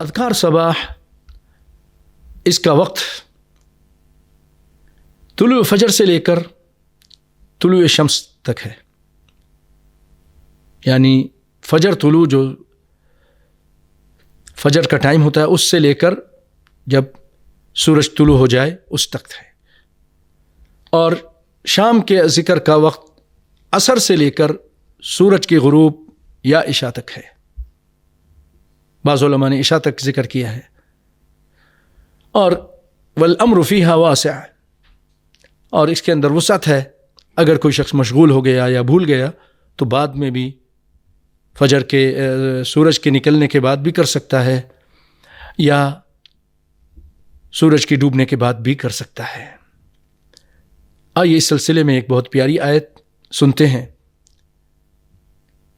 اذکار صباح اس کا وقت طلوع فجر سے لے کر طلوع شمس تک ہے، یعنی فجر طلوع جو فجر کا ٹائم ہوتا ہے اس سے لے کر جب سورج طلوع ہو جائے اس تک ہے، اور شام کے ذکر کا وقت عصر سے لے کر سورج کی غروب یا عشاء تک ہے۔ بعض علماء نے عشاء تک ذکر کیا ہے۔ اور والامر فیہا واسع، اور اس کے اندر وسعت ہے، اگر کوئی شخص مشغول ہو گیا یا بھول گیا تو بعد میں بھی فجر کے سورج کے نکلنے کے بعد بھی کر سکتا ہے، یا سورج کے ڈوبنے کے بعد بھی کر سکتا ہے۔ آئیے اس سلسلے میں ایک بہت پیاری آیت سنتے ہیں۔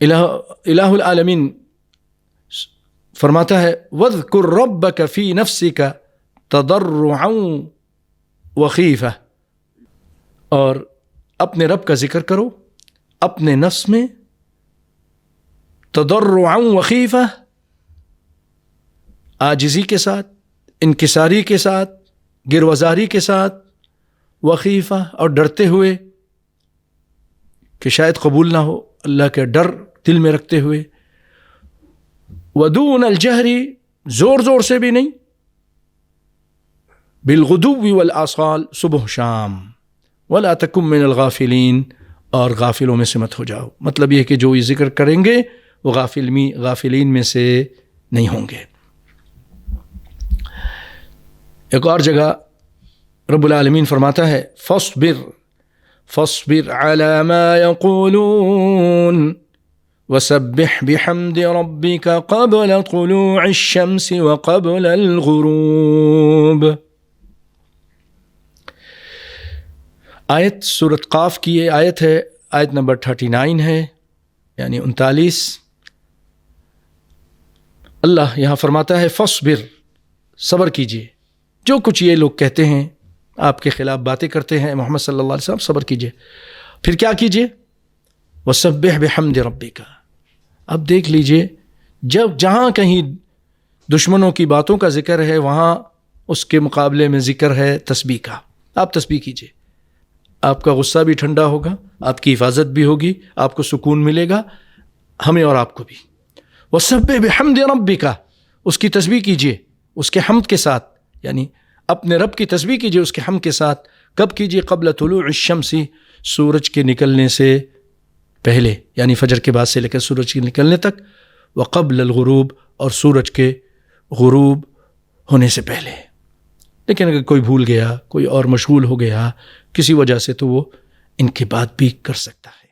الہ العالمین فرماتا ہے وَاذْكُرْ رَبَّكَ فِي نَفْسِكَ تَضَرُّعًا وَخِيفَةً، اور اپنے رب کا ذکر کرو اپنے نفس میں، تضرعا وخیفہ، عاجزی کے ساتھ، انکساری کے ساتھ، گروزاری کے ساتھ، وخیفہ، اور ڈرتے ہوئے کہ شاید قبول نہ ہو، اللہ کا ڈر دل میں رکھتے ہوئے، ودون الجہر، زور زور سے بھی نہیں، بالغدو والآصال، صبح شام، ولا تکن من الغافلین، اور غافلوں میں سے مت ہو جاؤ۔ مطلب یہ کہ جو یہ ذکر کریں گے وہ غافلین میں سے نہیں ہوں گے۔ ایک اور جگہ رب العالمین فرماتا ہے فاصبر على ما يقولون وسبح بحمد ربك قبل طلوع الشمس وقبل الغروب۔ آیت سورۃ قاف کی یہ آیت ہے، آیت نمبر 39 ہے، یعنی 39۔ اللہ یہاں فرماتا ہے فاصبر، صبر کیجئے، جو کچھ یہ لوگ کہتے ہیں، آپ کے خلاف باتیں کرتے ہیں محمد صلی اللہ علیہ وسلم، صبر کیجئے۔ پھر کیا کیجئے؟ وسبح بحمد ربک۔ اب دیکھ لیجئے، جہاں کہیں دشمنوں کی باتوں کا ذکر ہے وہاں اس کے مقابلے میں ذکر ہے تسبیح کا۔ آپ تسبیح کیجئے، آپ کا غصہ بھی ٹھنڈا ہوگا، آپ کی حفاظت بھی ہوگی، آپ کو سکون ملے گا، ہمیں اور آپ کو بھی۔ وسبح بحمد ربک، اس کی تسبیح کیجئے اس کے حمد کے ساتھ، یعنی اپنے رب کی تسبیح کیجئے اس کے حمد کے ساتھ۔ کب کیجئے؟ قبل طلوع الشمس، سورج کے نکلنے سے پہلے، یعنی فجر کے بعد سے لے کر سورج کے نکلنے تک، وقبل الغروب، اور سورج کے غروب ہونے سے پہلے۔ لیکن اگر کوئی بھول گیا، کوئی اور مشغول ہو گیا کسی وجہ سے، تو وہ ان کے بعد بھی کر سکتا ہے۔